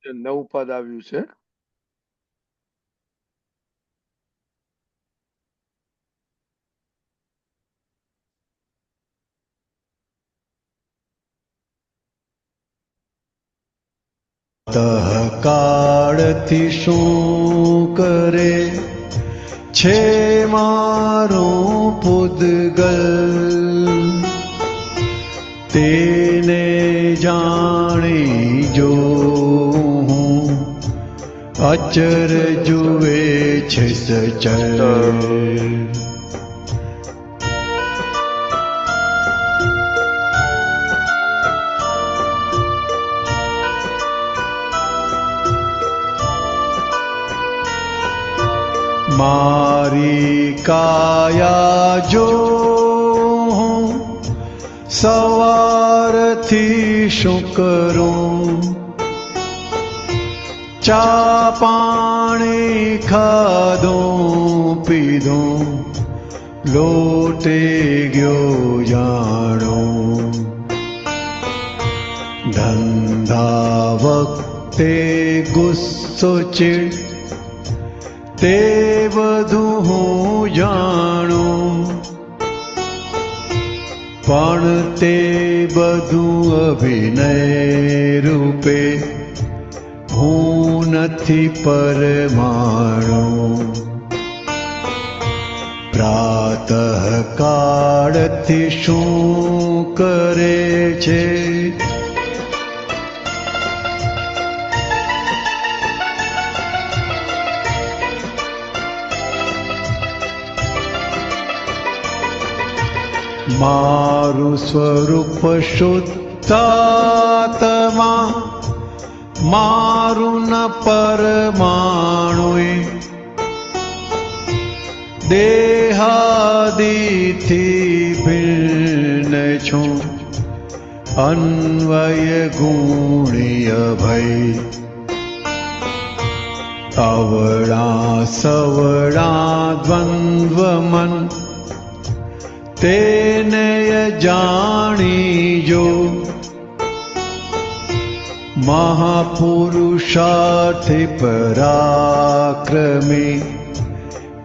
નવું પદ આવ્યું છે. કાળથી શું કરે છે મારું પૂદગલ, તેને જાણી જો અચર જુએ છે સચર. મારી કાયા જો સવારથી શું કરું, ચા પાણી ખાધું પીધું લોટે ગયો જાણું, ધંધા વખતે ગુસ્સો ચીડ તે બધું હું જાણું, પણ તે બધું અભિનય રૂપે હું નથી પરમાણુ. પ્રાતઃ કાળથી શું કરે છે મારું સ્વરૂપ શુદ્ધાત્મા, મારું ન પરમાણુએ, દેહાદિથી ભિન્ન છું, અન્વય ગુણ્ય ભય. અવળા સવળા દ્વંદ્વ મન તેને જાણી જો, મહાપુરુષાર્થી પરાક્રમી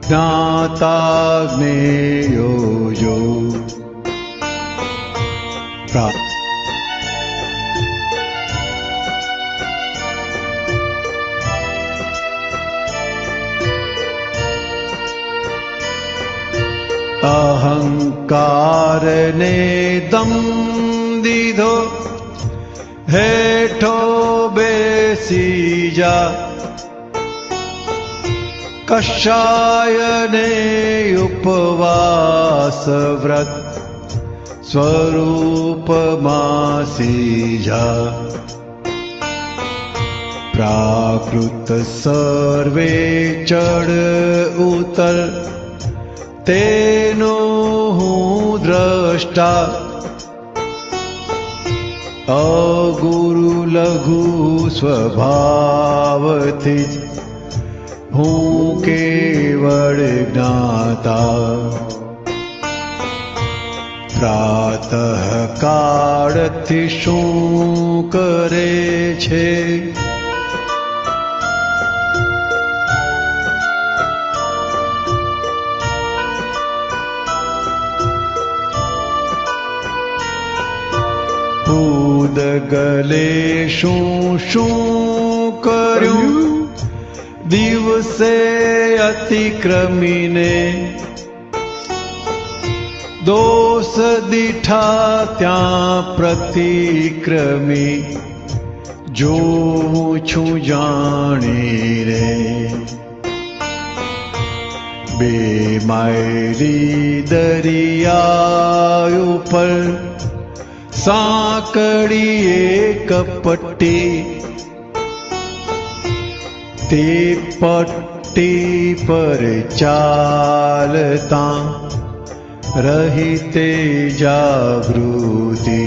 જ્ઞાતા જ્ઞેયો જો. અહંકારને દમ દીધો, હેઠો બેસી જા, કષાયને ઉપવાસ વ્રત સ્વરૂપમાં સીજા. પ્રાકૃત સર્વે ચડ ઉતર તેનો હું દ્રષ્ટા, અગુરુ લઘુ સ્વભાવથી જ હું કેવળ જ્ઞાતા. પ્રાતઃ કાળથી શું કરે છે પૂદગલે શું શું કર્યું, દિવસે અતિક્રમીને, દોષ દીઠા ત્યાં પ્રતિક્રમી, જોઉં છું જાણી રે. બે માયલી દરિયા ઉપર સાંકડી એક પટ્ટી, તે પટ્ટી પર ચાલતા રહી તે જાગૃતિ.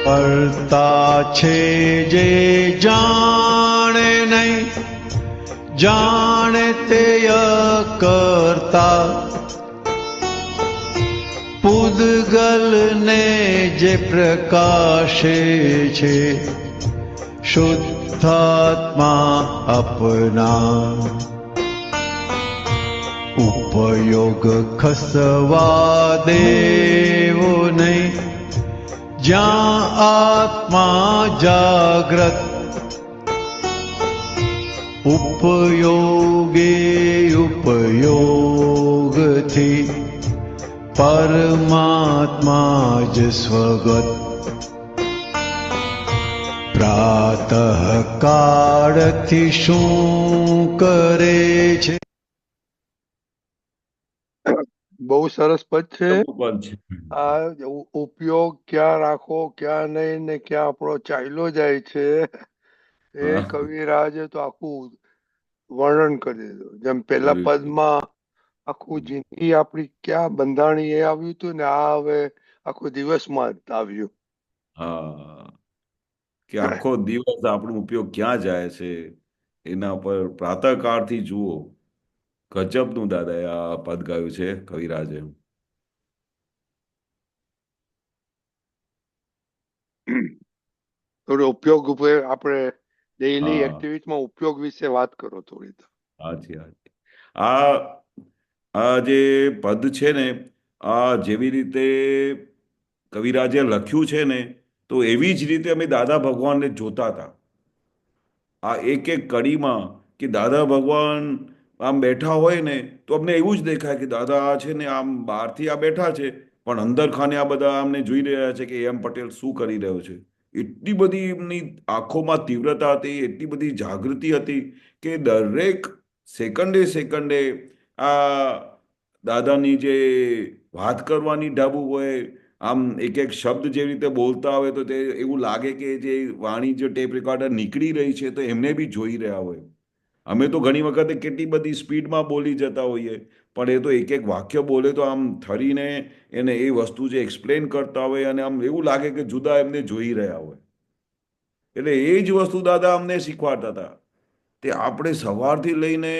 કરતા છે જે જાણે નહીં, જાણે તે કરતા, પૂદગલને જે પ્રકાશે છે शुद्धात्मा अपना उपयोग खसवा देवो नहीं ज्या आत्मा जाग्रत उपयोगे उपयोग थी परमात्मा ज स्वगत प्रातः काળ થી શું કરે છે? બહુ સરસ પદ છે પદ છે. આ ઉપયોગ ક્યાં રાખો ક્યાં નહીં ને ક્યાં આપણો ચાલ્યો જાય છે એ હા. કવિરાજે તો આખું વર્ણન કરી દીધું. જેમ પેલા કર્યું. પદમાં આખું જિંદગી આપણી ક્યાં બંધાણી એ આવ્યું હતું ને આ હવે આખો દિવસમાં જ આવ્યું. હા, કે આખો દિવસ આપણો ઉપયોગ ક્યાં જાય છે એના પર પ્રાતઃકાળથી જુઓ. ગજબનું દાદાએ આ પદ ગાયું છે કવિરાજે. થોડો ઉપયોગ ઉપર આપણે ડેઈલી હા, એક્ટિવિટીમાં ઉપયોગ વિશે વાત કરો થોડી. હાજી હાજી. આ આ જે પદ છે ને, આ જેવી રીતે કવિરાજે લખ્યું છે ને, તો એવી જ રીતે અમે દાદા ભગવાનને જોતા હતા. આ એક એક કડીમાં કે દાદા ભગવાન આમ બેઠા હોય ને તો અમને એવું જ દેખાય કે દાદા આ છે ને આમ બહારથી આ બેઠા છે, પણ અંદર ખાને આ બધા અમને જોઈ રહ્યા છે કે એમ પટેલ શું કરી રહ્યો છે. એટલી બધી એમની આંખોમાં તીવ્રતા હતી, એટલી બધી જાગૃતિ હતી કે દરેક સેકન્ડે સેકન્ડે આ દાદાની જે વાત કરવાની ઢાબુ હોય, આમ એક એક શબ્દ જેવી રીતે બોલતા હોય તો તે એવું લાગે કે જે વાણી જે ટેપ રેકોર્ડર નીકળી રહી છે તો એમને બી જોઈ રહ્યા હોય. અમે તો ઘણી વખતે કેટલી બધી સ્પીડમાં બોલી જતા હોઈએ, પણ એ તો એક એક વાક્ય બોલે તો આમ થરીને એને એ વસ્તુ જે એક્સપ્લેન કરતા હોય અને આમ એવું લાગે કે જુદા એમને જોઈ રહ્યા હોય. એટલે એ જ વસ્તુ દાદા અમને શીખવાડતા હતા. તે આપણે સવારથી લઈને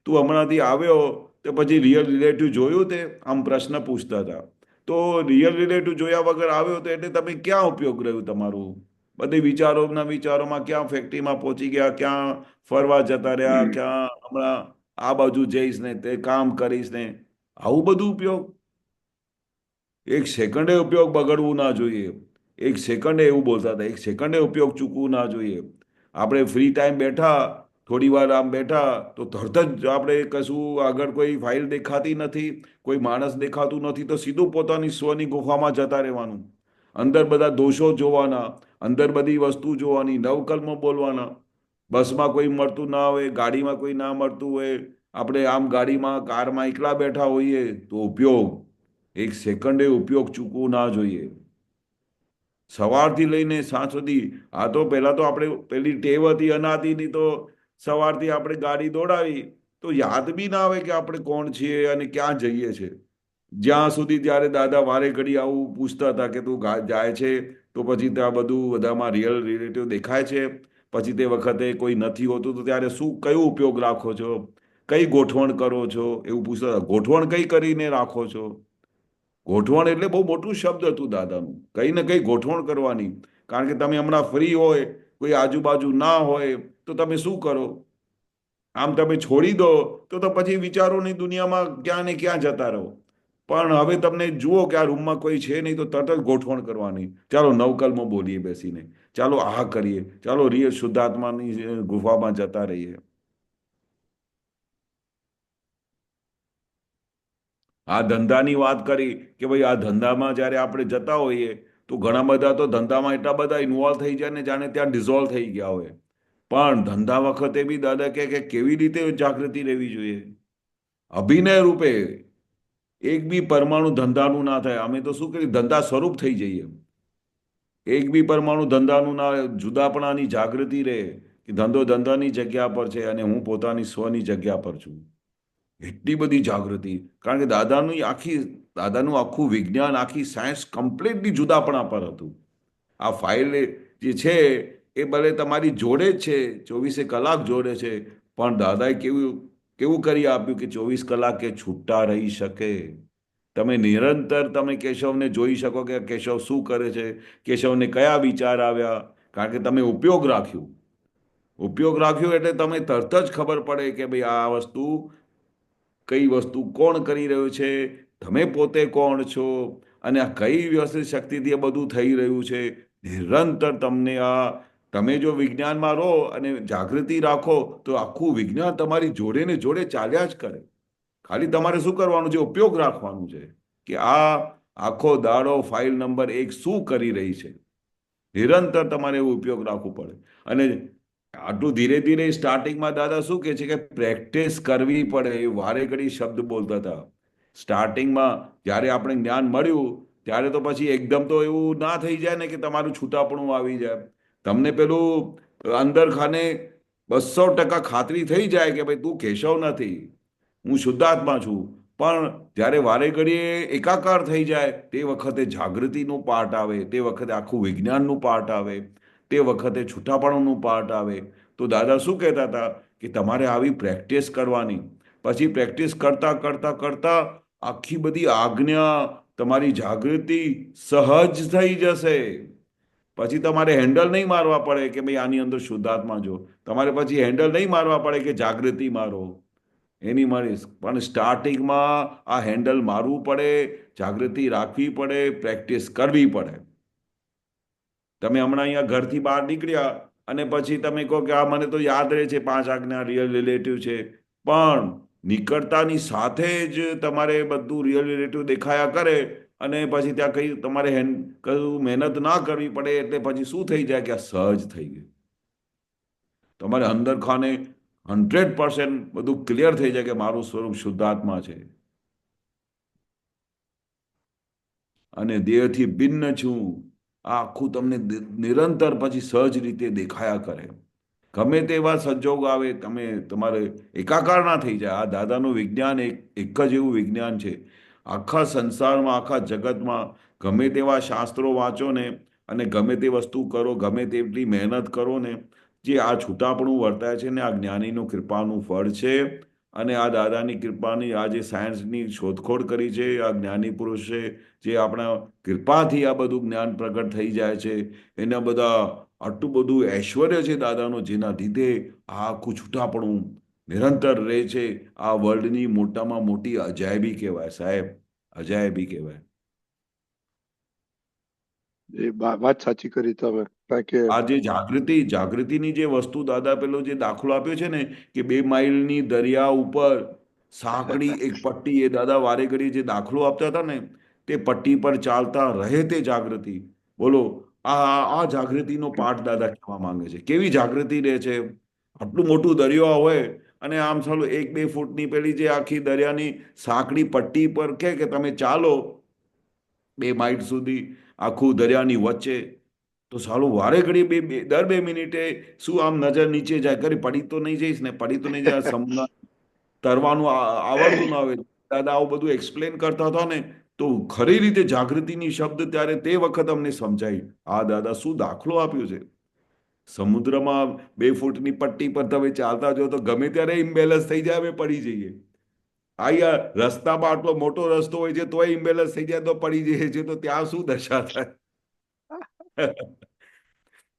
તું હમણાંથી આવ્યો તો પછી રિયલ રિલેટિવ જોયું તે આમ પ્રશ્ન પૂછતા હતા. તો રિયલ રિલેટિવ જોયા વગર આવ્યો તો એટલે તમે ક્યાં ઉપયોગ રહ્યું તમારું? બધી વિચારોના વિચારોમાં ક્યાં ફેક્ટરીમાં પહોંચી ગયા, ક્યાં ફરવા જતા રહ્યા, ક્યાં હમણાં આ બાજુ જઈશ ને તે કામ કરીશ ને આવું બધું ઉપયોગ. એક સેકન્ડે ઉપયોગ બગડવું ના જોઈએ. એક સેકન્ડે એવું બોલતા હતા, એક સેકન્ડે ઉપયોગ ચૂકવું ના જોઈએ. આપણે ફ્રી ટાઈમ બેઠા, થોડી વાર આમ બેઠા તો તરત જ આપણે કશું આગળ કોઈ ફાઇલ દેખાતી નથી, કોઈ માણસ દેખાતું નથી તો સીધું પોતાની સ્વની ગુફામાં જતા રહેવાનું. અંદર બધા દોષો જોવાના, અંદર બધી વસ્તુ જોવાની, નવકલ્મ બોલવાના. બસમાં કોઈ મળતું ના હોય, ગાડીમાં કોઈ ના મળતું હોય, આપણે આમ ગાડીમાં કારમાં એકલા બેઠા હોઈએ તો ઉપયોગ. એક સેકન્ડે ઉપયોગ ચૂકવું ના જોઈએ. સવારથી લઈને સાંજ સુધી. આ તો પહેલા તો આપણે પેલી ટેવ હતી અનાદિની, તો સવારથી આપણે ગાડી દોડાવી તો યાદ બી ના આવે કે આપણે કોણ છીએ અને ક્યાં જઈએ છીએ. જ્યાં સુધી ત્યારે દાદા વારે ઘડી આવું પૂછતા હતા કે તું જાય છે તો પછી ત્યાં બધું બધામાં રિયલ રિલેટિવ દેખાય છે, પછી તે વખતે કોઈ નથી હોતું તો ત્યારે શું કયો ઉપયોગ રાખો છો, કઈ ગોઠવણ કરો છો, એવું પૂછતા હતા. ગોઠવણ કઈ કરીને રાખો છો? ગોઠવણ એટલે બહુ મોટું શબ્દ હતું દાદાનું. કઈ ને કઈ ગોઠવણ કરવાની. કારણ કે તમે હમણાં ફ્રી હોય, કોઈ આજુબાજુ ના હોય તો તમે શું કરો? આમ તમે છોડી દો તો પછી વિચારોની દુનિયામાં ક્યાં ને ક્યાં જતા રહો. પણ હવે તમને જુઓ કે આ રૂમમાં કોઈ છે નહીં તો તરત જ ગોઠવણ કરવાની. ચાલો નવકલ્મ બોલીએ બેસીને, ચાલો આ કરીએ, ચાલો રિયલ શુદ્ધાત્માની ગુફામાં જતા રહીએ. આ ધંધાની વાત કરી કે ભાઈ આ ધંધામાં જ્યારે આપણે જતા હોઈએ તો ઘણા બધા તો ધંધામાં એટલા બધા ઇન્વોલ્વ થઈ જાય ને જાણે ત્યાં ડિઝોલ્વ થઈ ગયા હોય. પણ ધંધા વખતે બી દાદા કહે કે કેવી રીતે જાગૃતિ રહેવી જોઈએ. અભિનય રૂપે એક બી પરમાણુ ધંધાનું ના થાય. અમે તો શું કરીએ, ધંધા સ્વરૂપ થઈ જઈએ. એક બી પરમાણુ ધંધાનું ના, જુદાપણાની જાગૃતિ રહે કે ધંધો ધંધાની જગ્યા પર છે અને હું પોતાની સ્વની જગ્યા પર છું. એટલી બધી જાગૃતિ. કારણ કે દાદાનું આખું વિજ્ઞાન, આખી સાયન્સ કમ્પ્લીટલી જુદાપણા પર હતું. આ ફાઇલ જે છે એ ભલે તમારી જોડે જ છે, 24 કલાક જોડે છે, પણ દાદાએ કેવું કેવું કરી આપ્યું કે 24 કલાક એ છૂટા રહી શકે. તમે નિરંતર તમે કેશવને જોઈ શકો કે કેશવ શું કરે છે, કેશવને કયા વિચાર આવ્યા, કારણ કે તમે ઉપયોગ રાખ્યું એટલે તમે તરત જ ખબર પડે કે ભાઈ આ વસ્તુ કઈ વસ્તુ કોણ કરી રહ્યું છે, તમે પોતે કોણ છો, અને આ કઈ વ્યવસ્થિત શક્તિથી આ બધું થઈ રહ્યું છે. નિરંતર તમને આ તમે જો વિજ્ઞાનમાં રહો અને જાગૃતિ રાખો તો આખું વિજ્ઞાન તમારી જોડે ને જોડે ચાલ્યા જ કરે. ખાલી તમારે શું કરવાનું છે? ઉપયોગ રાખવાનું છે કે આ આખો દાડો ફાઇલ નંબર 1 શું કરી રહી છે. નિરંતર તમારે એવો ઉપયોગ રાખવો પડે. અને આટલું ધીરે ધીરે સ્ટાર્ટિંગમાં દાદા શું કહે છે કે પ્રેક્ટિસ કરવી પડે. એ વારે ઘડી શબ્દ બોલતા હતા સ્ટાર્ટિંગમાં. જ્યારે આપણે જ્ઞાન મળ્યું ત્યારે તો પછી એકદમ તો એવું ના થઈ જાય ને કે તમારું છૂટાપણું આવી જાય. તમને પેલું અંદર ખાને 200% ખાતરી થઈ જાય કે ભાઈ તું કેશવ નથી, હું શુદ્ધાત્મા છું. પણ જ્યારે વારે ઘડીએ એકાકાર થઈ જાય તે વખતે જાગૃતિનું પાર્ટ આવે, તે વખતે આખું વિજ્ઞાનનું પાર્ટ આવે, તે વખતે છૂટાપણુંનું પાર્ટ આવે. તો દાદા શું કહેતા હતા કે તમારે આવી પ્રેક્ટિસ કરવાની. પછી પ્રેક્ટિસ કરતા કરતા કરતા આખી બધી આજ્ઞા તમારી જાગૃતિ સહજ થઈ જશે. પછી તમારે હેન્ડલ નહીં મારવા પડે કે ભાઈ આની અંદર શુદ્ધાત્મા જો. તમારે પછી હેન્ડલ નહીં મારવા પડે કે જાગૃતિ મારો. એની મારી પણ સ્ટાર્ટિંગમાં આ હેન્ડલ મારવું પડે, જાગૃતિ રાખવી પડે, પ્રેક્ટિસ કરવી પડે. તમે હમણાં અહીંયા ઘરથી બહાર નીકળ્યા અને પછી તમે કહો કે આ મને તો યાદ રહે છે 5 આજ્ઞા, રિયલ રિલેટિવ છે. પણ નીકળતાની સાથે જ તમારે બધું રિયલ રિલેટિવ દેખાયા કરે અને પછી ત્યાં કઈ તમારે કયું મહેનત ના કરવી પડે એટલે પછી શું થઈ જાય કે આ સહજ થઈ ગયું. તમારે અંદર ખાને 100% બધું ક્લિયર થઈ જાય કે મારું સ્વરૂપ શુદ્ધાત્મા છે અને દેહથી ભિન્ન છું. આ આખું તમને નિરંતર પછી સહજ રીતે દેખાયા કરે. ગમે તેવા સંજોગ આવે તમે તમારે એકાકાર ના થઈ જાય. આ દાદાનું વિજ્ઞાન એક જ એવું વિજ્ઞાન છે. આખા સંસારમાં, આખા જગતમાં ગમે તેવા શાસ્ત્રો વાંચો ને અને ગમે તે વસ્તુ કરો, ગમે તેટલી મહેનત કરો ને, જે આ છૂટાપણું વર્તાય છે ને આ જ્ઞાનીનું કૃપાનું ફળ છે. અને આ દાદાની કૃપાની આ જે સાયન્સની શોધખોળ કરી છે આ જ્ઞાની પુરુષે, જે આપણા કૃપાથી આ બધું જ્ઞાન પ્રગટ થઈ જાય છે, એના બધા આટલું બધું ઐશ્વર્ય છે દાદાનું, જેના લીધે આ આખું છૂટાપણું નિરંતર રહે છે. આ વર્લ્ડની મોટામાં મોટી અજાયબી કહેવાય સાહેબ, અજાયબી કહેવાય. એ વાત સાચી કરી તમે. કારણ કે આ જે જાગૃતિની જે વસ્તુ દાદા પેલો જે દાખલો આપ્યો છે ને કે 2 માઇલની દરિયા ઉપર સાંકડી એક પટ્ટી, એ દાદા વારે ઘડી જે દાખલો આપતા હતા ને તે પટ્ટી પર ચાલતા રહે તે જાગૃતિ. બોલો આ જાગૃતિનો પાઠ દાદા કહેવા માંગે છે. કેવી જાગૃતિ રહે છે. આટલું મોટું દરિયો હોય અને આમ ચાલો 1-2 ફૂટની પેલી જે આખી દરિયાની સાંકડી પટ્ટી પર કે તમે ચાલો 2 માઇલ સુધી આખું દરિયાની વચ્ચે, તો સાલું વારે ઘડી દર 2 મિનિટે શું આમ નજર નીચે જાય, કરી પડી તો નહીં જઈશ ને, પડી તો નહીં જાય, તરવાનું આવડતું ના હોય. દાદા આવું બધું એક્સપ્લેન કરતા હતા ને તો ખરી રીતે જાગૃતિની શબ્દ ત્યારે તે વખત અમને સમજાય. આ દાદા શું દાખલો આપ્યો છે. સમુદ્રમાં 2 ફૂટની પટ્ટી પર તમે ચાલતા જો તો ગમે ત્યારે ઇમ્બેલેન્સ થઈ જાય, અમે પડી જઈએ. અહીંયા રસ્તામાં આટલો મોટો રસ્તો હોય છે તોય ઇમ્બેલેન્સ થઈ જાય તો પડી જઈએ છે, તો ત્યાં શું દશા થાય.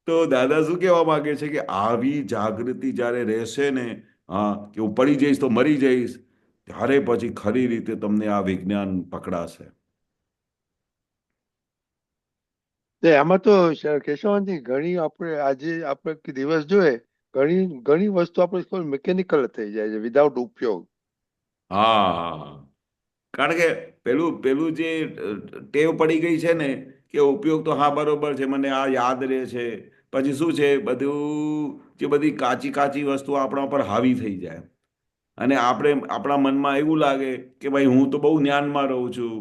તો દાદા શું કહેવા માંગે છે કે આવી જાગૃતિ જ્યારે રહેશે ને, હા, કે હું પડી જઈશ તો મરી જઈશ, ત્યારે પછી ખરી રીતે તમને આ વિજ્ઞાન પકડાશે. આમાં તો કેશવાનજી ઘણી આપણે આજે આપણે દિવસ જોઈએ ઘણી ઘણી વસ્તુ આપણે મિકેનિકલ થઈ જાય છે વિધાઉટ ઉપયોગ. હા, કારણ કે પેલું પેલું જે ટેવ પડી ગઈ છે ને કે ઉપયોગ તો હા બરોબર છે, મને આ યાદ રહે છે, પછી શું છે બધું જે બધી કાચી કાચી વસ્તુ આપણા ઉપર હાવી થઈ જાય અને આપણે આપણા મનમાં એવું લાગે કે ભાઈ હું તો બહુ જ્ઞાનમાં રહું છું,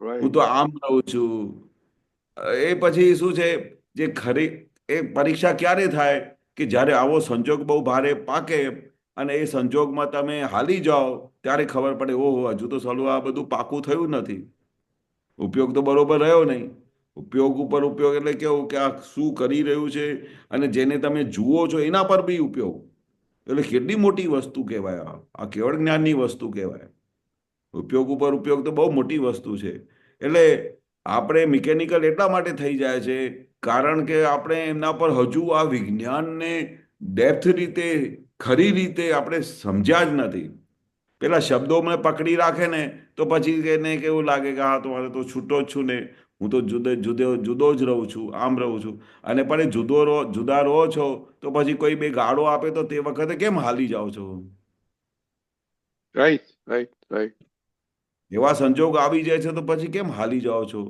હું રાઈટ. તો આમ રહું છું. એ પછી શું છે, જે ખરી એ પરીક્ષા ક્યારે થાય કે જ્યારે આવો સંજોગ બહુ ભારે પાકે અને એ સંજોગમાં તમે હાલી જાઓ ત્યારે ખબર પડે ઓહો હજુ તો સાલું આ બધું પાકું થયું નથી, ઉપયોગ તો બરોબર રહ્યો નહીં. ઉપયોગ ઉપર ઉપયોગ એટલે કેવું કે આ શું કરી રહ્યું છે અને જેને તમે જુઓ છો એના પર બી ઉપયોગ, એટલે કેટલી મોટી વસ્તુ કહેવાય. આ કેવળ જ્ઞાનની વસ્તુ કહેવાય. ઉપયોગ ઉપર ઉપયોગ તો બહુ મોટી વસ્તુ છે. એટલે આપણે મિકેનિકલ એટલા માટે થઈ જાય છે કારણ કે આપણે એમના પર હજુ આ વિજ્ઞાનને ડેપ્થ રીતે ખરી રીતે આપણે સમજ્યા જ નથી. પેલા શબ્દોમાં પકડી રાખે ને તો પછી એને કેવું લાગે કે હા તો મારે તો છૂટો જ છું ને, હું તો જુદો જ રહું છું, આમ રહું છું. અને પણ એ જુદા રહો છો તો પછી કોઈ બે ગાળો આપે તો તે વખતે કેમ હાલી જાઓ છો? Right, right, right. એવા સંજોગ આવી જાય છે તો પછી કેમ હાલી જાઓ છો?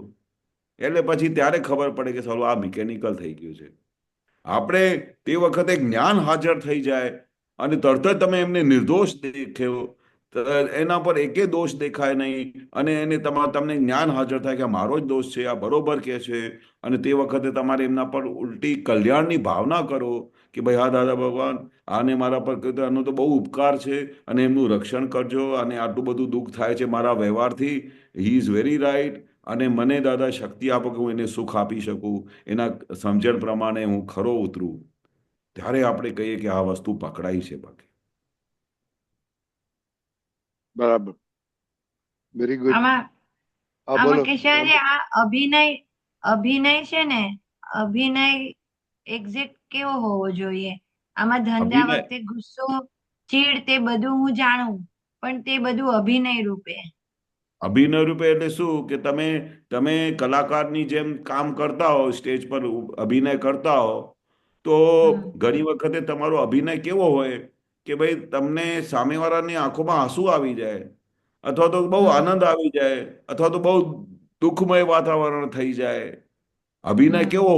એટલે પછી ત્યારે ખબર પડે કે સાલું આ મિકેનિકલ થઈ ગયું છે. આપણે તે વખતે જ્ઞાન હાજર થઈ જાય અને તરત જ તમે એમને નિર્દોષ દેખ્યો, એના પર એકે દોષ દેખાય નહીં, અને તમને જ્ઞાન હાજર થાય કે આ મારો જ દોષ છે, આ બરોબર કે છે. અને તે વખતે તમારે એમના પર ઉલટી કલ્યાણની ભાવના કરો કે ભાઈ હા દાદા ભગવાન, આને મારા પર કીધું આનો તો બહુ ઉપકાર છે અને એમનું રક્ષણ કરજો, અને આટલું બધું દુઃખ થાય છે મારા વ્યવહારથી, હી ઇઝ વેરી રાઈટ. અને મને દાદા શક્તિ આપો કે હું એને સુખ આપી શકું, એના સમજણ પ્રમાણે હું ખરો ઉતરું. ત્યારે આપણે કહીએ કે આ વસ્તુ પકડાઈ છે. બાકી બરાબર. Very good. આમાં હા, આમાં બોલો. કેશવજી, આ અભિનય છે ને, અભિનય એક્ઝેક્ટ કેવો હોવો જોઈએ? આમાં ધંધા અભિનય વખતે ગુસ્સો, ચીડ, તે બધું હું જાણું, પણ તે બધું અભિનય રૂપે. અભિનય રૂપે એટલે શું કે તમે કલાકારની જેમ કામ કરતા હો, સ્ટેજ પર અભિનય કરતા હો, તો હમ ઘણી વખતે તમારો અભિનય કેવો હોય કે ભાઈ તમને સામેવાળાની આંખોમાં આંસુ આવી જાય, અથવા તો બહુ હમ આનંદ આવી જાય, અથવા તો બહુ દુઃખમય વાતાવરણ થઈ જાય. અભિનય હમ કેવો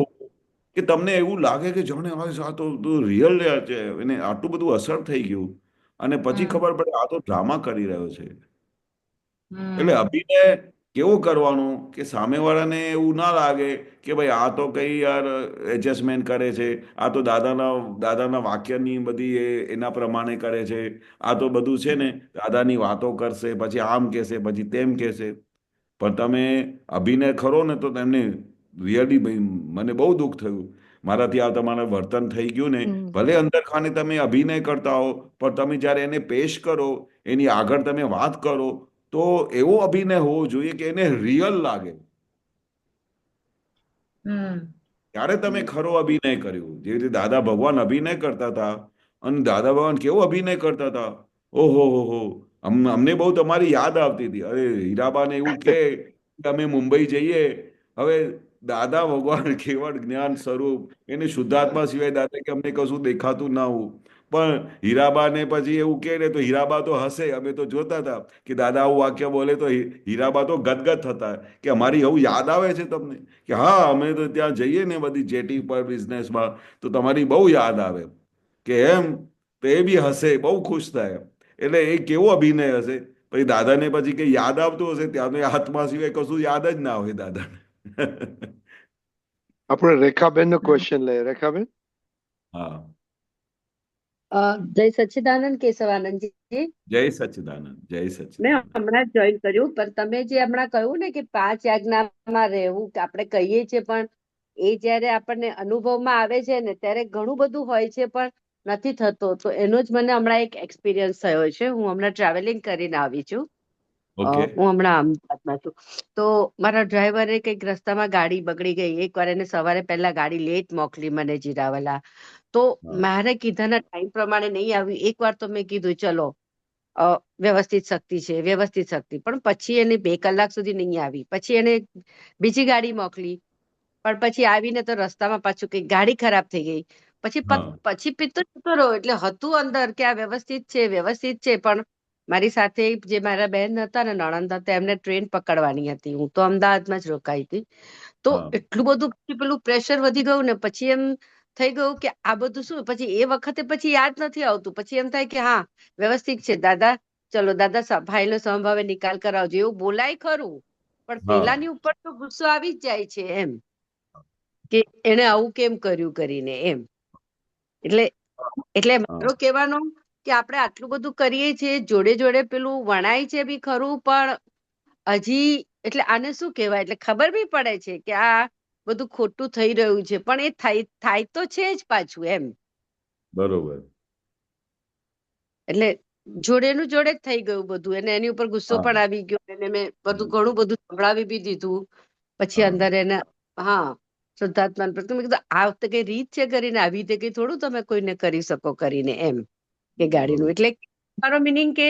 કે તમને એવું લાગે કે જાણે આ તો રિયલ છે, એને આટલું બધું અસર થઈ ગયું, અને પછી હમ ખબર પડે આ તો ડ્રામા કરી રહ્યો છે. એટલે હમ અભિનય કેવું કરવાનું કે સામેવાળાને એવું ના લાગે કે ભાઈ આ તો કઈ યાર એડજસ્ટમેન્ટ કરે છે, આ તો દાદાના વાક્યની બધી એના પ્રમાણે કરે છે, આ તો બધું છે ને દાદાની વાતો કરશે, પછી આમ કહેશે, પછી તેમ કહેશે. પણ તમે અભિનય ખરો ને તો તેમને રિયલી ભાઈ મને બહુ દુઃખ થયું, મારાથી આ તમારું વર્તન થઈ ગયું ને. હમ ભલે અંદર ખાને તમે અભિનય કરતા હો, પણ તમે જ્યારે એને પેશ કરો, એની આગળ તમે વાત કરો, તો એવો અભિનય હોવો જોઈએ કે એને રિયલ લાગે. હમ ત્યારે તમે ખરો અભિનય કર્યો. જેવી રીતે દાદા ભગવાન અભિનય કરતા હતા, અને દાદા ભગવાન કેવો અભિનય કરતા હતા! ઓહો હો હો! અમને બહુ તમારી યાદ આવતી હતી. અરે હીરાબાને એવું કે અમે મુંબઈ જઈએ, હવે દાદા ભગવાન કેવળ જ્ઞાન સ્વરૂપ, એને શુદ્ધાત્મા સિવાય દાદા કે અમને કશું દેખાતું ના હોવું. પણ હીરાબાને પછી એવું કહે ને તો હીરાબા તો હસે. અમે તો જોતા હતા કે દાદા આવું વાક્ય બોલે તો હીરાબા તો ગદગદ થતા કે અમારી એવું યાદ આવે છે તમને, કે હા અમે તો ત્યાં જઈએ ને બધી જેટી પર બિઝનેસમાં, તો તમારી બહુ યાદ આવે, કે એમ. તો એ બી હસે, બહુ ખુશ થાય. એટલે એ કેવો અભિનય હશે! પછી દાદાને પછી કઈ યાદ આવતું હશે, ત્યાંનો આત્મા સિવાય કશું યાદ જ ના હોય દાદાને. આપણે રેખાબેન નો હમ. ક્વેશ્ચન લઈએ. રેખાબેન. હા, જય સચ્ચિદાનંદ કેશવાનંદજી. જય સચ્ચિદાનંદ, જય મેં સચ્ચિદાનંદ. હમણાં જ જોઈન કર્યું, પણ તમે જે હમણાં કહ્યું ને કે 5 આજ્ઞામાં રહેવું, કે આપણે કહીએ છીએ પણ એ જયારે આપણને અનુભવમાં આવે છે ને ત્યારે ઘણું બધું હોય છે પણ નથી થતો. તો એનો જ મને હમણાં એક એક્સપિરિયન્સ થયો છે. હું હમણાં ટ્રાવેલિંગ કરીને આવી છું. ઓકે. હું હમણાં અમદાવાદમાં છું. તો મારા ડ્રાઈવરે કંઈક રસ્તામાં ગાડી બગડી ગઈ. એકવાર એને સવારે પહેલા ગાડી લેટ મોકલી મને જીરાવાલા. તો હા, મારે કીધાના ટાઈમ પ્રમાણે નહીં આવી. એકવાર તો મેં કીધું ચલો વ્યવસ્થિત શક્તિ છે, વ્યવસ્થિત શક્તિ. પણ પછી એને 2 કલાક સુધી નહીં આવી. પછી એને બીજી ગાડી મોકલી, પણ પછી આવીને તો રસ્તામાં પાછું કઈ ગાડી ખરાબ થઈ ગઈ. પછી હા, પછી પીતો જતો રહ્યો. એટલે હતું અંદર કે આ વ્યવસ્થિત છે, વ્યવસ્થિત છે. પણ મારી સાથે જે મારા બહેન હતા ને, નણંદ હતા, એમને ટ્રેન પકડવાની હતી. હું તો અમદાવાદમાં જ રોકાઈ હતી. તો હા, એટલું બધું પેલું પ્રેશર વધી ગયું ને, પછી એમ થઈ ગયું કે આ બધું શું. પછી એ વખતે પછી યાદ નથી આવતું. પછી એમ થાય કે હા વ્યવસ્થિત છે દાદા, ચલો દાદા ફાઇલો સમભાવે નિકાલ કરાવજો, એવું બોલાય ખરું. પણ હા, પેલાની ઉપર તો ગુસ્સો આવી જ જાય છે એમ, કે એને આવું કેમ કર્યું કરીને એમ. એટલે એટલે હા. મારો કહેવાનો કે આપણે આટલું બધું કરીએ છીએ, જોડે જોડે પેલું વણાય છે બી ખરું, પણ હજી એટલે આને શું કહેવાય, એટલે ખબર બી પડે છે કે આ બધું ખોટું થઈ રહ્યું છે, પણ એ થાય તો છે જ પાછું એમ. બરોબર. એટલે જોડેનું જોડે જ થઈ ગયું બધું. અને એની ઉપર ગુસ્સો હા, પણ આવી ગયો. એને મેં હમ, ઘણું બધું સંભળાવી બી દીધું. પછી હા, અંદર એને હા શુદ્ધાત્મા પર મેં કીધું આ વખતે કઈ રીત છે કરીને આવી રીતે કઈ થોડું તમે કોઈને કરી શકો કરીને એમ કે ગાડીનું. એટલે મારો મિનિંગ કે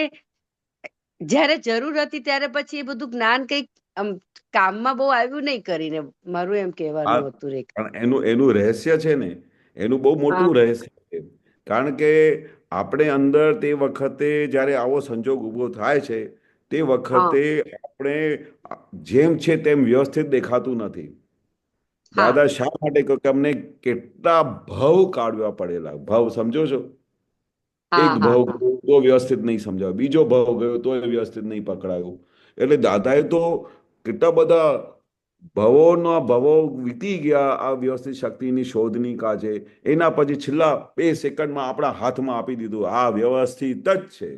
જયારે જરૂર હતી ત્યારે પછી એ બધું જ્ઞાન કઈક કામમાં બહુ આવ્યું નહીં કરીને, મારું એમ આ કહેવાનું હતું રેખા. પણ એનું એનું રહસ્ય છે ને, એનું બહુ હા મોટું રહસ્ય છે. કારણ કે આપણે અંદર તે વખતે જ્યારે આવો સંજોગ ઊભો થાય છે તે હા વખતે આપણે જેમ છે તેમ વ્યવસ્થિત દેખાતું નથી. હા દાદા શા માટે કહ્યું કે અમને કેટલા ભવ કાઢવા પડેલા. ભવ સમજો છો? હા એક હા ભાવ હા ગયો તો વ્યવસ્થિત નહીં સમજાયો, બીજો ભાવ ગયો તો વ્યવસ્થિત નહીં પકડાયો. એટલે દાદાએ તો કેટલા બધા ભવોના ભવો વીતી ગયા આ વ્યવસ્થિત શક્તિની શોધની કાજે. એના પછી છેલ્લા 2 સેકન્ડમાં આપણા હાથમાં આપી દીધું, આ વ્યવસ્થિત જ છે.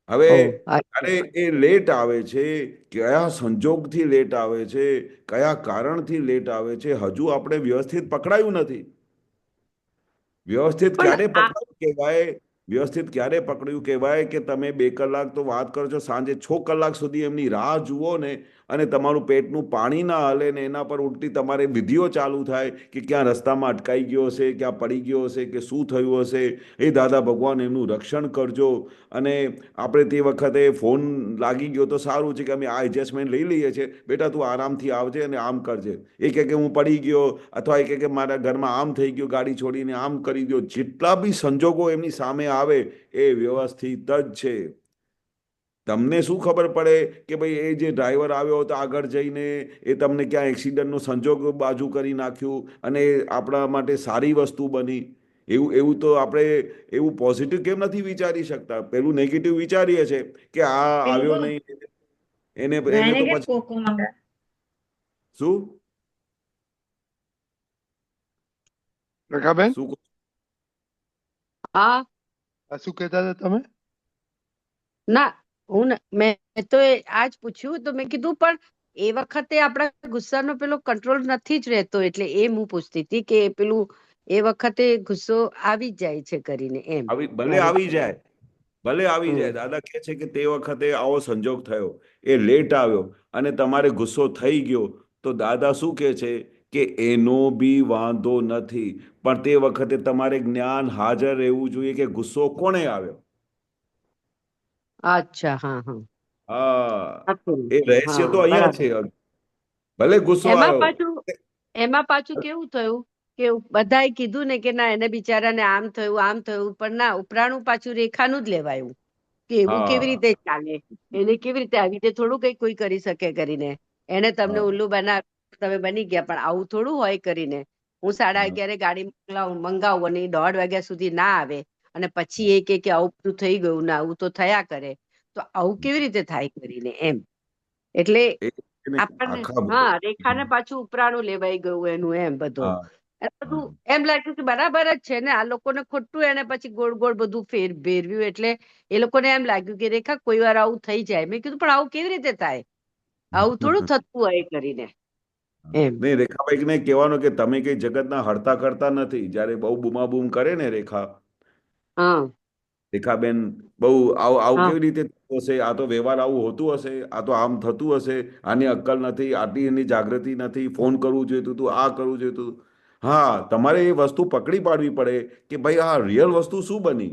હવે ઓ અરે એ લેટ આવે છે, કયા સંજોગથી લેટ આવે છે, કયા કારણથી લેટ આવે છે, હજુ આપણે વ્યવસ્થિત પકડાયું નથી. વ્યવસ્થિત પણ ક્યારે આ પકડાયું કહેવાય? વ્યવસ્થિત ક્યારે પકડ્યું કહેવાય કે તમે 2 કલાક તો વાત કરો છો, સાંજે 6 કલાક સુધી એમની રાહ જુઓ ને, અને તમારું પેટનું પાણી ના હલે ને એના પર ઉલટી તમારે વિધિઓ ચાલુ થાય કે ક્યાં રસ્તામાં અટકાઈ ગયો હશે, ક્યાં પડી ગયો હશે, કે શું થયું હશે. એ દાદા ભગવાન એમનું રક્ષણ કરજો. અને આપણે તે વખતે ફોન લાગી ગયો તો સારું છે કે અમે આ એડજસ્ટમેન્ટ લઈ લઈએ છીએ, બેટા તું આરામથી આવજે અને આમ કરજે. એ કહે કે હું પડી ગયો, અથવા એ કહે કે મારા ઘરમાં આમ થઈ ગયું, ગાડી છોડીને આમ કરી દો. જેટલા બી સંજોગો એમની સામે આવે એ વ્યવસ્થિત જ છે. તમને શું ખબર પડે કે ભાઈ એ જે ડ્રાઈવર આવ્યો હતો આગળ જઈને એ તમને ક્યાં એક્સિડન્ટનો સંજોગ બાજુ કરી નાખ્યું અને એ આપણા માટે સારી વસ્તુ બની? એવું એવું તો આપણે એવું પોઝિટિવ કેમ નથી વિચારી શકતા? પેલું નેગેટિવ વિચારીએ છે કે આ આવ્યો બિલકુલ. નહીં, એને એને ગાયને તો કે પછી કોકો મંગા. શું રેખાબેન, શું હા શું કહેતા હતા તમે? ના મેં તો આજ પૂછ્યું તો મેં કીધું પણ એ વખતે આપણા ગુસ્સાનો પેલો કંટ્રોલ નથી જ રહેતો, એટલે એ હું પૂછતી હતી કે પેલું એ વખતે ગુસ્સો આવી જ જાય છે કરીને એમ ભલે મારું. આવી જાય, ભલે આવી હમ જાય. દાદા કહે છે કે તે વખતે આવો સંજોગ થયો, એ લેટ આવ્યો અને તમારે ગુસ્સો થઈ ગયો, તો દાદા શું કહે છે કે એનો બી વાંધો નથી, પણ તે વખતે તમારે જ્ઞાન હાજર રહેવું જોઈએ કે ગુસ્સો કોણે આવ્યો. અચ્છા હા હા હા, હતું. એ રહસ્ય તો હા અહીંયા બરાબર. છે. ભલે ગુસ્સો એમાં આવ્યો. પાછું એમાં પાછું કેવું થયું કે બધાએ કીધું ને કે ના એને બિચારાને આમ થયું આમ થયું, પણ ના ઉપરાણું પાછું રેખાનું જ લેવાયું કે એવું કેવી હા રીતે ચાલે, એને કેવી રીતે આવી રીતે થોડું કઈ કોઈ કરી શકે કરીને. એને તમને હા ઉલ્લુ તમે બની ગયા, પણ આવું થોડું હોય કરીને. હું 11:30 ગાડી મંગાવું અને 1:30 વાગ્યા સુધી ના આવે અને પછી એ કે આવું બધું થઈ ગયું ને આવું તો થયા કરે, તો આવું કેવી રીતે થાય કરીને એમ. એટલે એ એને આપણને આખા હા રેખાને પાછું ઉપરાણું લેવાઈ ગયું એનું એમ બધું. હા એ બધું એમ લાગ્યું કે બરાબર જ છે ને, આ લોકોને ખોટું એને પછી ગોળ ગોળ બધું ભેરવ્યું. એટલે એ લોકોને એમ લાગ્યું કે રેખા કોઈ વાર આવું થઈ જાય. મેં કીધું પણ આવું કેવી રીતે થાય, આવું થોડું થતું હોય કરીને એમ. નહીં, રેખાભાઈને કહેવાનું કે તમે કઈ જગતના હરતા કરતા નથી. જ્યારે બહુ બૂમાબૂમ કરે ને હા રેખાબેન, બહુ આવું આવું હા કેવી રીતે થતું હશે, આ તો વ્યવહાર આવું હોતું હશે, આ તો આમ થતું હશે, આની અક્કલ નથી, આટલી એની જાગૃતિ નથી, ફોન કરવું જોઈતું હતું, આ કરવું જોઈતું હતું. હા, તમારે એ વસ્તુ પકડી પાડવી પડે કે ભાઈ આ રિયલ વસ્તુ શું બની.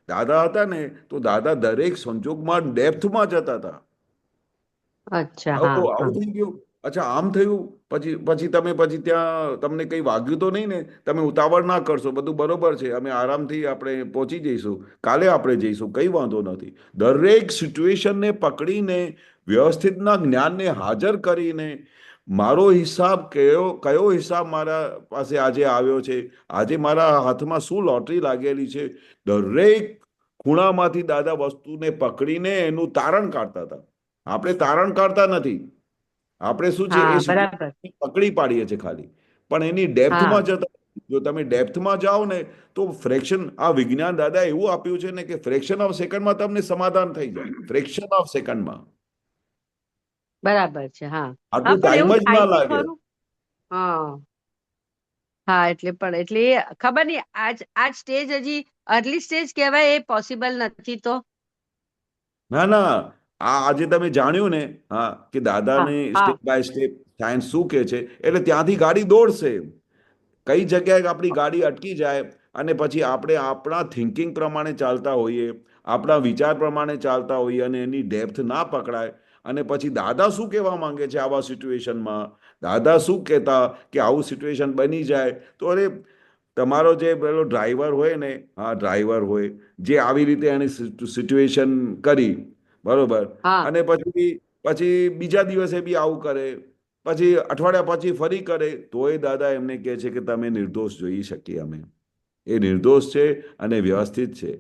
દાદા હતા ને તો દાદા દરેક સંજોગમાં ડેપ્થમાં જતા હતા. અચ્છા આવું હા તો હા આવું થઈ ગયું, અચ્છા આમ થયું, પછી પછી તમે પછી ત્યાં તમને કંઈ વાગ્યું તો નહીં ને? તમે ઉતાવળ ના કરશો, બધું બરોબર છે, અમે આરામથી આપણે પહોંચી જઈશું, કાલે આપણે જઈશું, કંઈ વાંધો નથી. દરેક સિચ્યુએશનને પકડીને વ્યવસ્થિતના જ્ઞાનને હાજર કરીને મારો હિસાબ કયો કયો હિસાબ મારા પાસે આજે આવ્યો છે, આજે મારા હાથમાં શું લોટરી લાગેલી છે, દરેક ખૂણામાંથી દાદા વસ્તુને પકડીને એનું તારણ કાઢતા હતા. આપણે તારણ કાઢતા નથી. આપણે શું છે એ હા બરાબર. સિચ્યુએશન પકડી પાડીએ છીએ ખાલી, પણ એની હા ડેપ્થમાં જતા. જો તમે ડેપ્થમાં જાઓ ને તો ફ્રેક્શન, આ વિજ્ઞાન દાદા એવું આપ્યું છે ને કે ફ્રેક્શન ઓફ સેકન્ડમાં તમને સમાધાન થઈ જાય. ફ્રેક્શન ઓફ સેકન્ડમાં બરાબર છે. હા હા આટલું પણ ટાઈમ એવું જ થાય ના છે લાગે. ખરું. હા હા એટલે એ ખબર નહીં આજ સ્ટેજ હજી અર્લી સ્ટેજ કહેવાય, એ પોસિબલ નથી તો. ના ના, આ આજે તમે જાણ્યું ને, હા, કે હા દાદાને હા સ્ટેપ બાય સ્ટેપ સાયન્સ શું કહે છે, એટલે ત્યાંથી ગાડી દોડશે. કઈ જગ્યાએ આપણી ગાડી અટકી જાય અને પછી આપણે આપણા થિંકિંગ પ્રમાણે ચાલતા હોઈએ, આપણા વિચાર પ્રમાણે ચાલતા હોઈએ અને એની ડેપ્થ ના પકડાય, અને પછી દાદા શું કહેવા માંગે છે આવા સિચ્યુએશનમાં, દાદા શું કહેતા કે આવું સિચ્યુએશન બની જાય તો અરે તમારો જે પેલો ડ્રાઈવર હોય ને, હા ડ્રાઈવર હોય, જે આવી રીતે એની સિચ્યુએશન કરી, બરોબર, હા અને પછી પછી બીજા દિવસે બી આવું કરે, પછી અઠવાડિયા પછી ફરી કરે, તોય દાદા એમને કહે છે કે તમે નિર્દોષ જોઈ શકીએ અમે, એ નિર્દોષ છે અને વ્યવસ્થિત છે.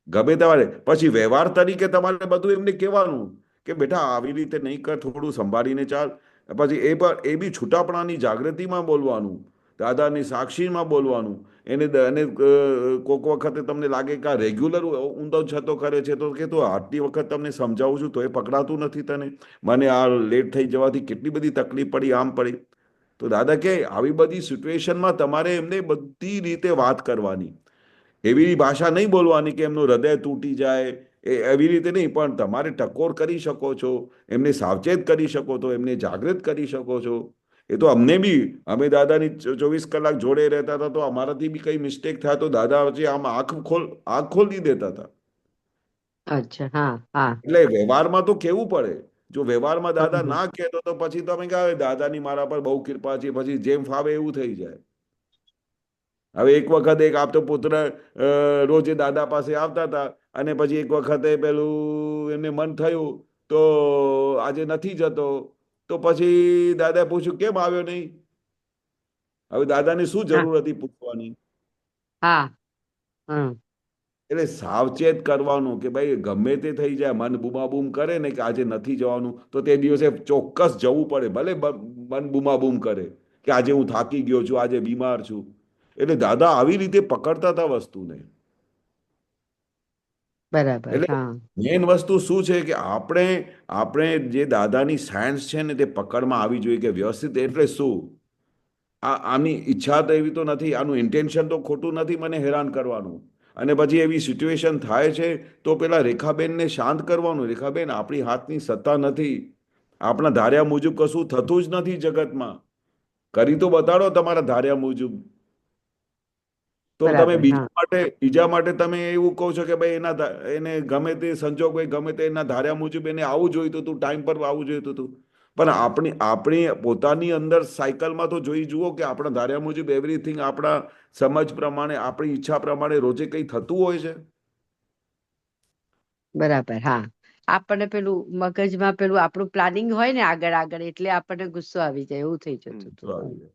ગમે તમારે પછી વ્યવહાર તરીકે તમારે બધું એમને કહેવાનું કે બેટા આવી રીતે નહીં કર, થોડું સંભાળીને ચાલ. પછી એ બી છૂટાપણાની જાગૃતિમાં બોલવાનું, દાદાની સાક્ષીમાં બોલવાનું. એને કોક વખતે તમને લાગે કે આ રેગ્યુલર ઊંધો છતો કરે છે, તો કે તું આટલી વખત તમને સમજાવું છું તો એ પકડાતું નથી તને, મને આ લેટ થઈ જવાથી કેટલી બધી તકલીફ પડી, આમ પડી. તો દાદા કે આવી બધી સિચ્યુએશનમાં તમારે એમને બધી રીતે વાત કરવાની, એવી ભાષા નહીં બોલવાની કે એમનું હૃદય તૂટી જાય, એવી રીતે નહીં, પણ તમારે ટકોર કરી શકો છો, એમને સાવચેત કરી શકો છો, એમને જાગૃત કરી શકો છો. એ તો અમને બી, અમે દાદાની 24 કલાક જોડે રહેતા હતા તો અમારાથી બી કઈ મિસ્ટેક થાય તો દાદા વચ્ચે આમ આંખ ખોલી દેતા હતા. અચ્છા હા હા એટલે વ્યવહારમાં તો કેવું પડે. જો વ્યવહારમાં દાદા હમ. ના કહેતો તો પછી તમે કહો દાદાની મારા પર બહુ કૃપા છે, પછી જેમ ફાવે એવું થઈ જાય. હવે એક વખત એક આપતો પુત્ર રોજે દાદા પાસે આવતા હતા, અને પછી એક વખતે પેલું એમને મન થયું તો આજે નથી જતો, તો પછી દાદાએ પૂછ્યું કેમ આવ્યો નહીં. હવે દાદાને શું હા જરૂર હતી પૂછવાની. હા હમ એટલે સાવચેત કરવાનું કે ભાઈ ગમે તે થઈ જાય, મન બૂમાબૂમ કરે ને કે આજે નથી જવાનું, તો તે દિવસે ચોક્કસ જવું પડે, ભલે મન બૂમાબૂમ કરે કે આજે હું થાકી ગયો છું, આજે બીમાર છું. એટલે દાદા આવી રીતે પકડતા હતા વસ્તુને. બરાબર એટલે હા મેઇન વસ્તુ શું છે કે આપણે આપણે જે દાદાની સાયન્સ છે ને તે પકડમાં આવી જોઈએ કે વ્યવસ્થિત એટલે શું. આની ઈચ્છા તો એવી તો નથી, આનું ઇન્ટેન્શન તો ખોટું નથી મને હેરાન કરવાનું. અને પછી એવી સિચ્યુએશન થાય છે તો પેલા રેખાબેનને શાંત કરવાનું, રેખાબેન આપણી હાથની સત્તા નથી, આપણા ધાર્યા મુજબ કશું થતું જ નથી જગતમાં, કરી તો બતાડો તમારા ધાર્યા મુજબ. તો તમે બરાબર હા બીજા માટે તમે એવું કહો છો કે ભાઈ એને ગમે તે સંજોગ હોય, ગમે તે એના ધાર્યા મુજબ એને આવું જોઈતું હતું, ટાઈમ પર આવું જોઈતું હતું. પણ આપણી પોતાની અંદર સાયકલમાં તો જોઈ જુઓ કે આપણા ધાર્યા મુજબ એવરીથિંગ આપણા સમજ પ્રમાણે, આપણી ઈચ્છા પ્રમાણે રોજે કંઈ થતું હોય છે. બરાબર હા આપણને પેલું મગજમાં પેલું આપણું પ્લાનિંગ હોય ને આગળ આગળ, એટલે આપણને ગુસ્સો આવી જાય, એવું થઈ જતું તો હતું. આવી જાય.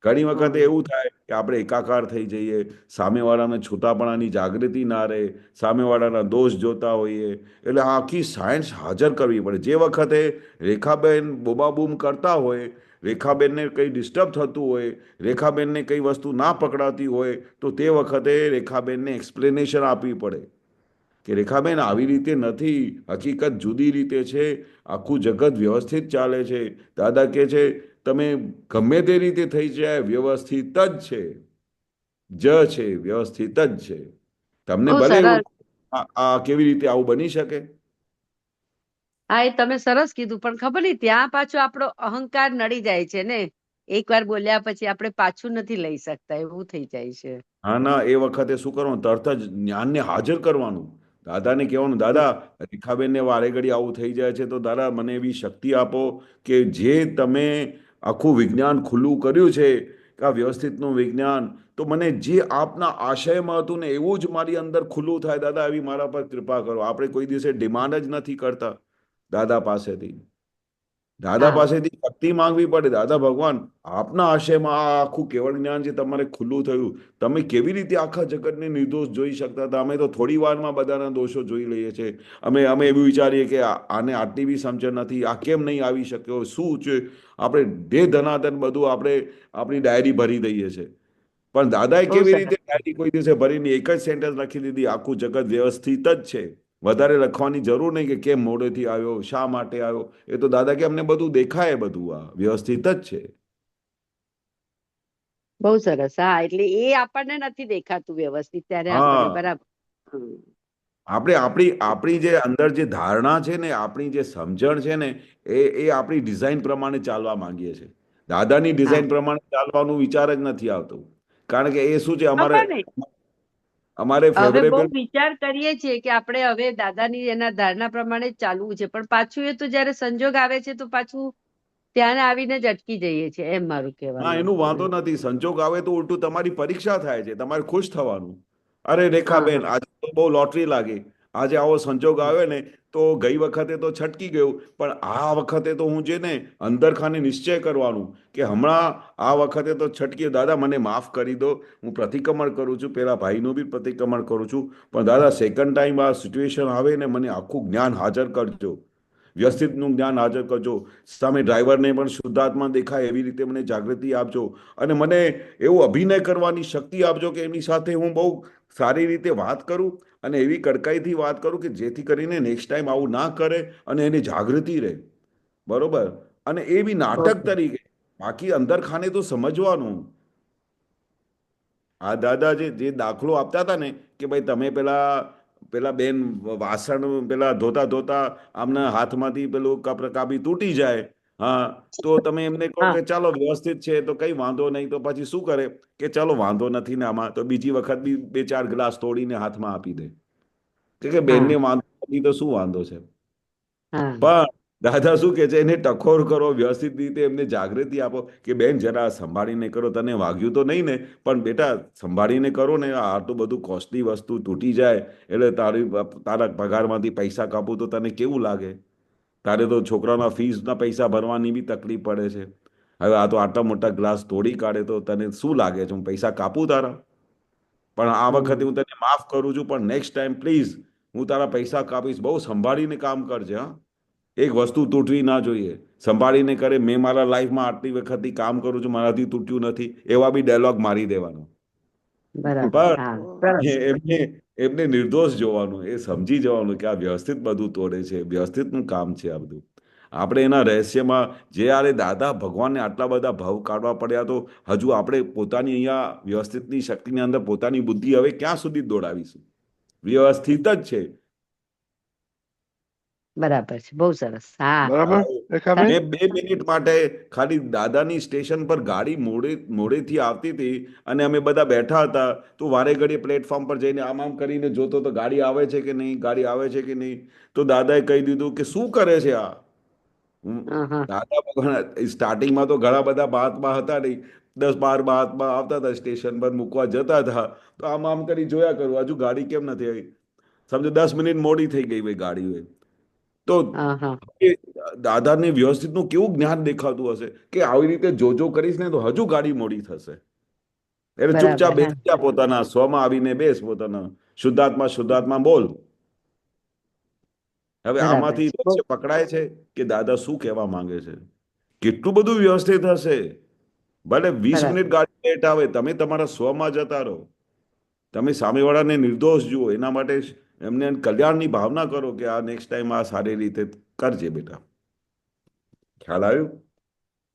ઘણી વખત હમ એવું થાય કે આપણે એકાકાર થઈ જઈએ, સામેવાળાને છૂટાપણાની જાગૃતિ ના રહે, સામેવાળાના દોષ જોતા હોઈએ, એટલે આ આખી સાયન્સ હાજર કરવી પડે. જે વખતે રેખાબેન બોબાબૂમ કરતા હોય, રેખાબેનને કંઈ ડિસ્ટર્બ થતું હોય, રેખાબેનને કઈ વસ્તુ ના પકડાતી હોય, તો તે વખતે રેખાબેનને એક્સપ્લેનેશન આપવી પડે કે રેખાબેન આવી રીતે નથી, હકીકત જુદી રીતે છે, આખું જગત વ્યવસ્થિત ચાલે છે. દાદા કે છે તમે ગમે તે રીતે થઈ જાય વ્યવસ્થિત જ છે, છે વ્યવસ્થિત જ છે. તમને બહુ ભલે એવું સરસ આ કેવી રીતે આવું બની શકે. હા એ તમે સરસ કીધું, પણ ખબર નહીં ત્યાં પાછો આપણો અહંકાર નડી જાય છે ને, એકવાર બોલ્યા પછી આપણે પાછું નથી લઈ શકતા, એવું થઈ જાય છે. હા ના, એ વખતે શું કરવાનું, તરત જ જ્ઞાનને હાજર કરવાનું, દાદાને કહેવાનું દાદા રેખાબેનને વારે ઘડી આવું થઈ જાય છે, તો દાદા મને એવી શક્તિ આપો કે જે તમે આખું વિજ્ઞાન ખુલ્લું કર્યું છે કે આ વ્યવસ્થિતનું વિજ્ઞાન, તો મને જે આપના આશયમાં હતું ને એવું જ મારી અંદર ખુલ્લું થાય. દાદા એવી મારા પર કૃપા કરો. આપણે કોઈ દિવસે ડિમાન્ડ જ નથી કરતા દાદા પાસેથી. દાદા હા પાસેથી શક્તિ માંગવી પડે. દાદા ભગવાન આપના આશયમાં આ આખું કેવળ જ્ઞાન જે તમારે ખુલ્લું થયું, તમે કેવી રીતે આખા જગતને નિર્દોષ જોઈ શકતા હતા. અમે તો થોડી વારમાં બધાના દોષો જોઈ લઈએ છીએ. અમે એવું વિચારીએ કે આને આટલી બી સમજણ નથી, આ કેમ નહીં આવી શક્યો, શું છે. આપણે ધનાધન બધું આપણે આપણી ડાયરી ભરી દઈએ છીએ. પણ દાદાએ બહુ કેવી સરસ રીતે ડાયરી કોઈ દિવસે ભરીને એક જ સેન્ટેન્સ લખી દીધી, આખું જગત વ્યવસ્થિત જ છે, વધારે લખવાની જરૂર નહીં કે કેમ મોડેથી આવ્યો, શા માટે આવ્યો. એ તો દાદા કે અમને બધું દેખાય, બધું આ વ્યવસ્થિત જ છે. બહુ સરસ હા એટલે એ આપણને નથી દેખાતું વ્યવસ્થિત, ત્યારે આપણને હા, બરાબર હમ. આપણી જે અંદર જે ધારણા છે ને, આપણી જે સમજણ છે ને, એ આપણી ડિઝાઇન પ્રમાણે ચાલવા માંગીએ છીએ. દાદાની હા ડિઝાઇન પ્રમાણે ચાલવાનું વિચાર જ નથી આવતો. કારણ કે એ શું છે, ખબર નહીં અમારે હવે બહુ ફેવરેબલ વિચાર કરીએ છીએ કે આપણે હવે દાદાની એના ધારણા પ્રમાણે જ ચાલવું છે, પણ પાછું એ તો જયારે સંજોગ આવે છે તો પાછું ત્યાં આવીને જ અટકી જઈએ છીએ, એમ મારું હા, કહેવાનું એનું વાંધો હતું. નથી. સંજોગ આવે તો ઉલટું તમારી પરીક્ષા થાય છે, તમારે ખુશ થવાનું. અરે હા રેખાબેન, હા આજે તો બહુ લોટરી લાગી. આજે આવો સંજોગ હમ, આવ્યો ને, તો ગઈ વખતે તો છટકી ગયું, પણ આ વખતે તો હું છે ને અંદર ખાને નિશ્ચય કરવાનું કે હમણાં આ વખતે તો છટકી. દાદા મને માફ કરી દો, હું પ્રતિક્રમણ કરું છું, પેલા ભાઈનું બી પ્રતિક્રમણ કરું છું, પણ દાદા સેકન્ડ ટાઈમ આ સિચ્યુએશન આવે ને, મને આખું જ્ઞાન હાજર કરજો, વ્યવસ્થિતનું જ્ઞાન હાજર કરજો. સામે ડ્રાઈવરને પણ શુદ્ધાત્મા દેખાય એવી રીતે મને જાગૃતિ આપજો, અને મને એવું અભિનય કરવાની શક્તિ આપજો કે એમની સાથે હું બહુ સારી રીતે વાત કરું અને એવી કડકાઈથી વાત કરું કે જેથી કરીને નેક્સ્ટ ટાઈમ આવું ના કરે અને એની જાગૃતિ રહે. બરોબર? અને એ બી નાટક ઓકે તરીકે, બાકી અંદર ખાને તો સમજવાનું. આ દાદા જે દાખલો આપતા હતા ને કે ભાઈ તમે પેલા પેલા બેન વાસણ પેલા ધોતા ધોતા આમના હાથમાંથી પેલું કાપી તૂટી જાય, હા, તો તમે એમને કહો હા કે ચાલો વ્યવસ્થિત છે તો કઈ વાંધો નહીં, તો પછી શું કરે કે ચાલો વાંધો નથી ને આમાં, તો બીજી વખત બી 2-4 ગ્લાસ તોડીને હાથમાં આપી દે કે બેનને હા વાંધો નથી તો શું વાંધો છે. હા પણ દાદા શું કે છે, એને ટકોર કરો, વ્યવસ્થિત રીતે એમને જાગૃતિ આપો કે બેન જરા સંભાળીને કરો, તને વાગ્યું તો નહીં ને, પણ બેટા સંભાળીને કરો ને, આટલું બધું કોસ્ટલી વસ્તુ તૂટી જાય એટલે તારા પગારમાંથી પૈસા કાપું તો તને કેવું લાગે? તારે તો છોકરાના ફીસના પૈસા ભરવાની બી તકલીફ પડે છે. હવે આ તો આટલા મોટા ગ્લાસ તોડી કાઢે તો તને શું લાગે છે હું પૈસા કાપું તારા? પણ આ વખતે હમ હું તને માફ કરું છું, પણ નેક્સ્ટ ટાઈમ પ્લીઝ હું તારા પૈસા કાપીશ. બહુ સંભાળીને કામ કરજે, હા. એક વસ્તુ તૂટવી ના જોઈએ. સંભાળીને કરે. મેં મારા લાઈફમાં આટલી વખતથી કામ કરું છું, મારાથી તૂટ્યું નથી, એવા બી ડાયલોગ મારી દેવાનો. બરાબર હા પણ સરસ એમને એમને નિર્દોષ જોવાનું, એ સમજી જવાનું કે આ વ્યવસ્થિત બધું તોડે છે, વ્યવસ્થિતનું કામ છે આ બધું. આપણે એના રહસ્યમાં જે આરે દાદા ભગવાનને આટલા બધા ભાવ કાઢવા પડ્યા, તો હજુ આપણે પોતાની અહીંયા વ્યવસ્થિતની શક્તિની અંદર પોતાની બુદ્ધિ હવે ક્યાં સુધી દોડાવીશું? વ્યવસ્થિત જ છે. બરાબર છે બહુ સરસ હા બરાબર રેખાબેન? મેં 2 મિનિટ માટે ખાલી દાદાની સ્ટેશન પર ગાડી મોડેથી આવતી હતી અને અમે બધા બેઠા હતા, તો વારે ઘડીએ પ્લેટફોર્મ પર જઈને આમ આમ કરીને જોતો તો ગાડી આવે છે કે નહીં, ગાડી આવે છે કે નહીં. તો દાદાએ કહી દીધું કે શું કરે છે આ? હા હા દાદા ભગવાન સ્ટાર્ટિંગમાં તો ઘણા બધા બાતમાં હતા નહીં, 10-12 બાતમાં આવતા હતા, સ્ટેશન પર મૂકવા જતા હતા, તો આમ આમ કરી જોયા કરું હજુ ગાડી કેમ નથી આવી. સમજો 10 મિનિટ મોડી થઈ ગઈ ભાઈ ગાડી હોય તો. હા હા એ દાદાને વ્યવસ્થિતનું કેવું જ્ઞાન દેખાતું હશે કે આવી રીતે જોજો કરીશ ને તો હજુ ગાડી મોડી થશે. એટલે ચૂપચાપ બરાબર હા બેસી જા, પોતાના સ્વમાં આવીને બેસ, પોતાના શુદ્ધાત્મા શુદ્ધાત્મા બોલ. હવે બરાબર આમાંથી છે બહુ રહસ્ય પકડાય છે કે દાદા શું કહેવા માંગે છે. કેટલું બધું વ્યવસ્થિત હશે. ભલે 20 મિનિટ બરાબર ગાડી લેટ આવે, તમે તમારા સ્વમાં જતા રહો. તમે સામેવાળાને નિર્દોષ જુઓ, એના માટે એમને કલ્યાણની ભાવના કરો કે આ નેક્સ્ટ ટાઈમ આ સારી રીતે કરજે બેટા. ખ્યાલ આવ્યું?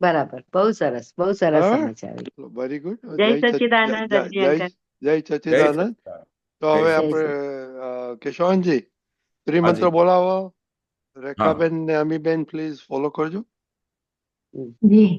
બરાબર બહુ સરસ હા, સમજ આવી. Very good. જય જય સચ્ચિદાનંદ અજ્ઞી અંકલ. સચ્ચિદાનંદ. જય તો સચિદાનંદ. જય હવે જય આપણે સચ કેશવાનજી ત્રિમંત્ર હાજી. બોલાવો. હા. રેખાબેન ને અમીબેન પ્લીઝ ફોલો કરજો. હમ. જી